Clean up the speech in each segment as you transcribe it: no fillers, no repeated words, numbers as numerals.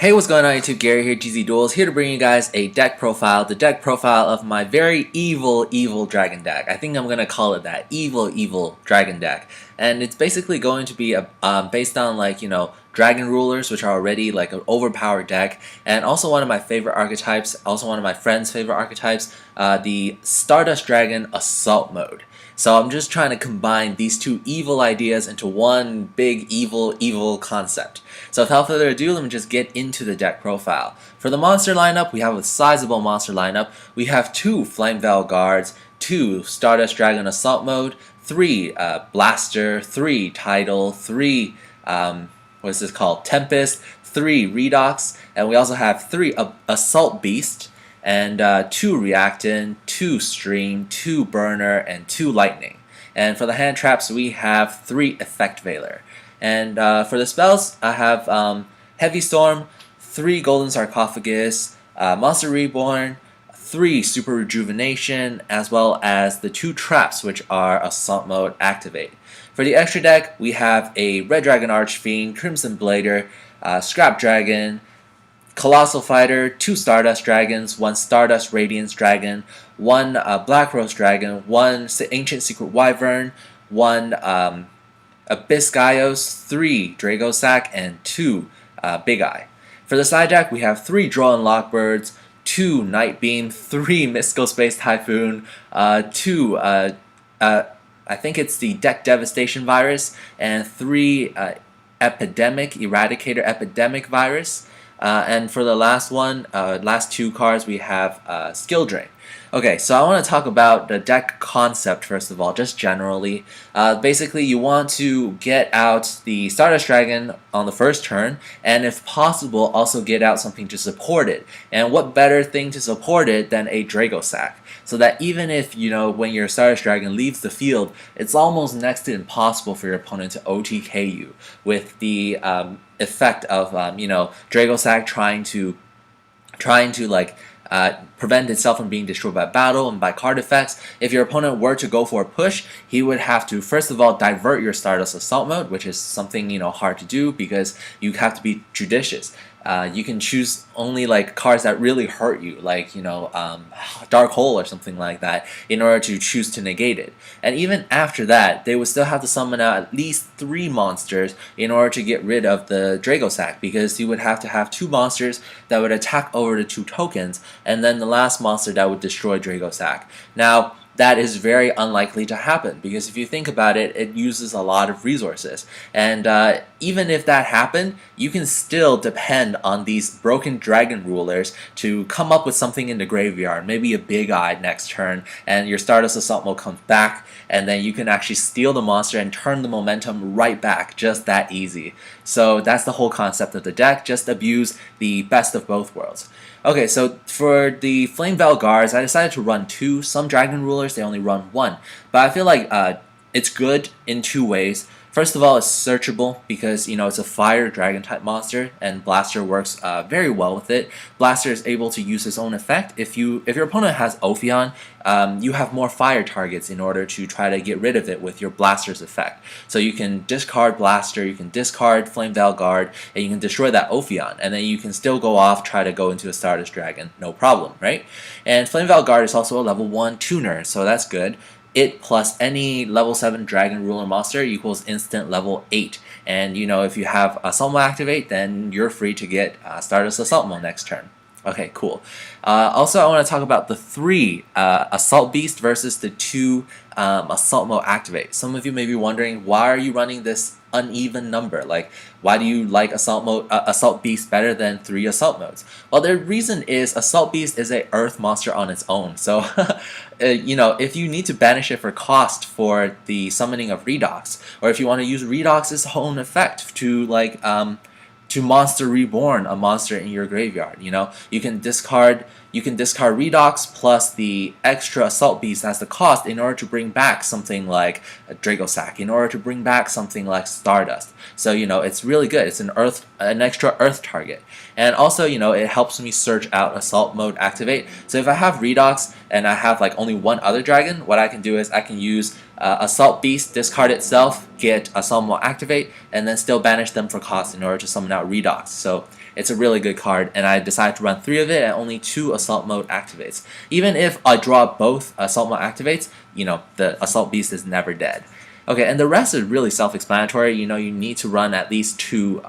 Hey, what's going on YouTube? Gary here, gzduel, here to bring you guys a deck profile, the deck profile of my very evil dragon deck. I think I'm going to call it that, evil dragon deck. And it's basically going to be based on dragon rulers, which are already like an overpowered deck, and also one of my favorite archetypes, also one of my friends' favorite archetypes, the Stardust Dragon Assault Mode. So I'm just trying to combine these two evil ideas into one big evil concept. So without further ado, let me just get into the deck profile. For the monster lineup, we have a sizable monster lineup. We have 2 Flame Veil Guards, 2 Stardust Dragon Assault Mode, 3 Blaster, 3 Tidal, 3 what is this called? Tempest, 3 Redox, and we also have 3 Assault Beast, and 2 Reactant, 2 Stream, 2 Burner, and 2 Lightning. And for the hand traps, we have 3 Effect Veiler. And for the spells, I have Heavy Storm, 3 Golden Sarcophagus, Monster Reborn, 3 Super Rejuvenation, as well as the 2 traps, which are Assault Mode Activate. For the extra deck, we have a Red Dragon Archfiend, Crimson Blader, Scrap Dragon, Colossal Fighter, 2 Stardust Dragons, 1 Stardust Radiance Dragon, 1 Black Rose Dragon, 1 Ancient Secret Wyvern, 1 Abyss Gaios, 3 Dragosack, and 2 Big Eye. For the side deck, we have 3 Droll and Lockbirds, 2 Night Beam, 3 Mystical Space Typhoon, 2 I think it's the Deck Devastation Virus, and 3 Epidemic Eradicator Epidemic Virus. And for the last one, last 2 cards, we have Skill Drain. Okay, so I want to talk about the deck concept first of all, just generally. Basically, you want to get out the Stardust Dragon on the first turn, and if possible, also get out something to support it. And what better thing to support it than a Dragosack? So that even if, when your Stardust Dragon leaves the field, it's almost next to impossible for your opponent to OTK you with the effect of, Dragosack trying to prevent itself from being destroyed by battle and by card effects. If your opponent were to go for a push, he would have to first of all divert your Stardust Assault Mode, which is something hard to do because you have to be judicious. You can choose only cards that really hurt you, like Dark Hole or something like that, in order to choose to negate it. And even after that, they would still have to summon out at least 3 monsters in order to get rid of the Dragosack, because you would have to have 2 monsters that would attack over the 2 tokens, and then the last monster that would destroy Dragosack. Now, that is very unlikely to happen, because if you think about it, it uses a lot of resources. And even if that happened, you can still depend on these broken dragon rulers to come up with something in the graveyard, maybe a Big Eye next turn, and your Stardust Assault Mode comes back, and then you can actually steal the monster and turn the momentum right back, just that easy. So that's the whole concept of the deck, just abuse the best of both worlds. Okay, so for the Flame Veil Guards, I decided to run 2. Some Dragon Rulers, they only run 1. But I feel like it's good in 2 ways. First of all, it's searchable because, it's a fire dragon type monster, and Blaster works very well with it. Blaster is able to use his own effect. If your opponent has Ophion, you have more fire targets in order to try to get rid of it with your Blaster's effect. So you can discard Blaster, you can discard Flame Veil Guard, and you can destroy that Ophion, and then you can still go off, try to go into a Stardust Dragon, no problem, right? And Flame Veil Guard is also a level 1 tuner, so that's good. It plus any level 7 Dragon Ruler monster equals instant level 8. And if you have Assault Mode Activate, then you're free to get Stardust Assault Mode next turn. Okay, cool. Also, I want to talk about the 3 Assault Beast versus the 2 Assault Mode Activate. Some of you may be wondering, why are you running this uneven number? Like, why do you like Assault Beast better than 3 Assault Modes? Well, the reason is Assault Beast is a Earth monster on its own. So, if you need to banish it for cost for the summoning of Redox, or if you want to use Redox's own effect to Monster Reborn a monster in your graveyard, you can discard Redox plus the extra Assault Beast as the cost in order to bring back something like a Dragosack, in order to bring back something like Stardust. So it's really good. It's an extra Earth target, and also it helps me search out Assault Mode Activate. So if I have Redox and I have only 1 other dragon, what I can do is I can use Assault Beast, discard itself, get Assault Mode Activate, and then still banish them for cost in order to summon out Redox. So it's a really good card, and I decided to run 3 of it, and only 2 Assault Mode activates. Even if I draw both Assault Mode activates, the Assault Beast is never dead. Okay, and the rest is really self-explanatory. You need to run at least 2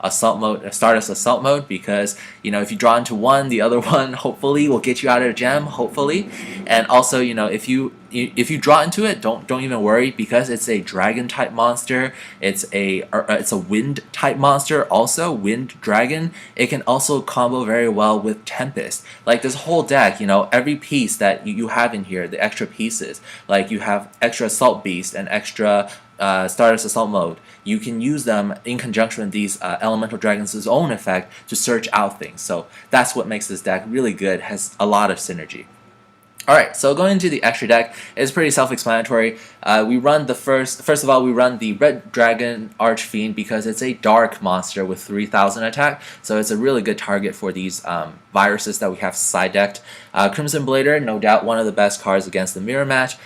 assault mode, Stardust Assault Mode, because if you draw into one, the other one hopefully will get you out of the gem, hopefully. And also, if you draw into it, don't even worry, because it's a dragon type monster. It's a wind type monster, also wind dragon. It can also combo very well with Tempest. Like this whole deck, every piece that you have in here, the extra pieces, like you have extra Assault Beast and extra Stardust Assault Mode, you can use them in conjunction with these Elemental Dragons' own effect to search out things. So that's what makes this deck really good, has a lot of synergy. Alright, so going into the extra deck, it's pretty self-explanatory. We run the first of all, we run the Red Dragon Archfiend because it's a dark monster with 3000 attack, so it's a really good target for these viruses that we have side decked. Crimson Blader, no doubt one of the best cards against the mirror match.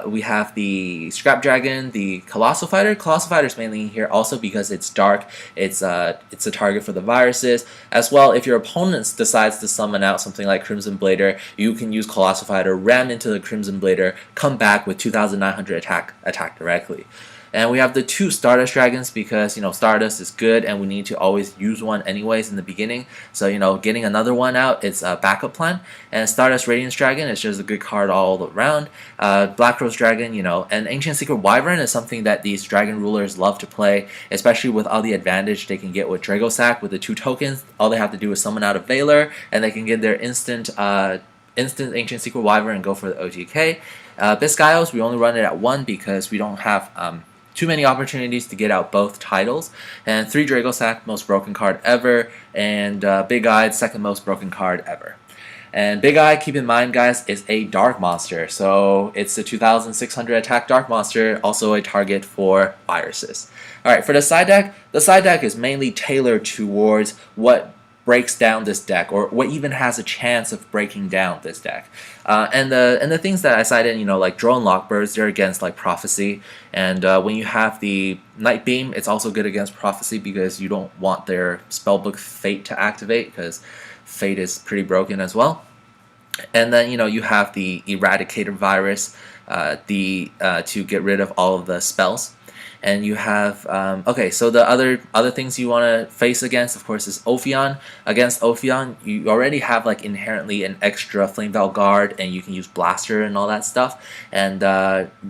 We have the Scrap Dragon, the Colossal Fighter. Colossal Fighter is mainly in here also because it's dark. It's a target for the viruses. As well, if your opponent decides to summon out something like Crimson Blader, you can use Colossal Fighter, ram into the Crimson Blader, come back with 2900 attack directly. And we have the 2 Stardust Dragons because, Stardust is good and we need to always use one anyways in the beginning. So, getting another one out, it's a backup plan. And Stardust Radiance Dragon is just a good card all around. Black Rose Dragon, and Ancient Secret Wyvern is something that these Dragon Rulers love to play, especially with all the advantage they can get with Dragosack with the 2 tokens. All they have to do is summon out a Veiler, and they can get their instant Ancient Secret Wyvern and go for the OTK. Biscayos, we only run it at 1 because we don't have too many opportunities to get out both titles. And 3 Dragosack, most broken card ever, and Big Eye, second most broken card ever. And Big Eye, keep in mind guys, is a dark monster, so it's a 2600 attack dark monster, also a target for viruses. Alright, for the side deck is mainly tailored towards what breaks down this deck, or what even has a chance of breaking down this deck. And the things that I cited, like Drone Lockbirds, they're against like Prophecy, and when you have the Night Beam, it's also good against Prophecy because you don't want their Spellbook Fate to activate, because Fate is pretty broken as well. And then you have the Eradicator Virus, to get rid of all of the spells. And you have, okay, so the other things you want to face against, of course, is Ophion. Against Ophion, you already have like inherently an extra Flame Veil Guard, and you can use Blaster and all that stuff, and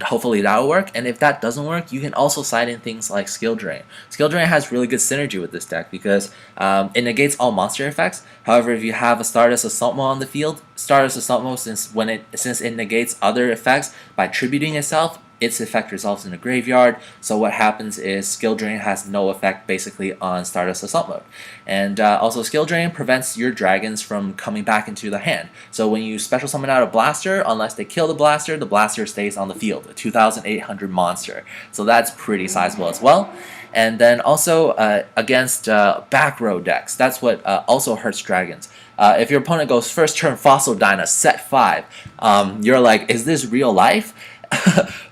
hopefully that'll work. And if that doesn't work, you can also side in things like Skill Drain. Skill Drain has really good synergy with this deck because it negates all monster effects. However, if you have a Stardust Assault Mode on the field, Stardust Assault Mode, since it negates other effects by tributing itself, its effect results in a graveyard. So what happens is Skill Drain has no effect basically on Stardust Assault Mode. And also Skill Drain prevents your dragons from coming back into the hand. So when you special summon out a Blaster, unless they kill the Blaster stays on the field, a 2800 monster. So that's pretty sizable as well. And then also against back row decks, that's what also hurts dragons. If your opponent goes first turn Fossil Dyna, set 5, you're like, is this real life?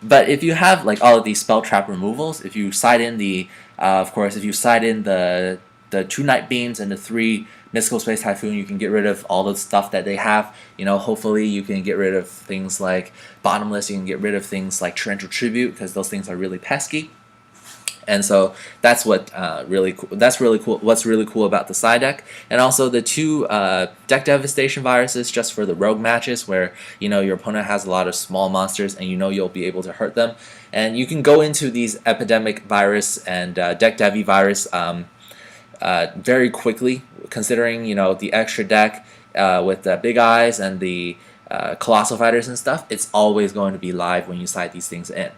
But if you have like all of these spell trap removals, if you side in the, of course, if you side in the 2 Night Beams and the 3 Mystical Space Typhoon, you can get rid of all the stuff that they have. Hopefully you can get rid of things like Bottomless, you can get rid of things like Torrential Tribute, because those things are really pesky. And so that's what's really cool about the side deck. And also the 2 deck devastation viruses just for the rogue matches where your opponent has a lot of small monsters and you'll be able to hurt them. And you can go into these epidemic virus and deck devi virus very quickly, considering the extra deck with the Big Eyes and the Colossal Fighters and stuff. It's always going to be live when you side these things in.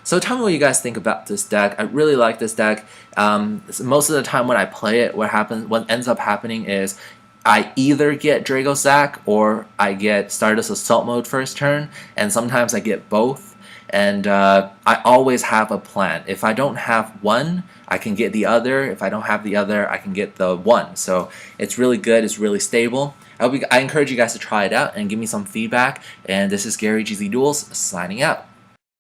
So tell me what you guys think about this deck. I really like this deck. Most of the time when I play it, what ends up happening is I either get Dragosack or I get Stardust Assault Mode first turn, and sometimes I get both. And I always have a plan. If I don't have one, I can get the other. If I don't have the other, I can get the one. So it's really good. It's really stable. I encourage you guys to try it out and give me some feedback. And this is Gary gzduels signing out.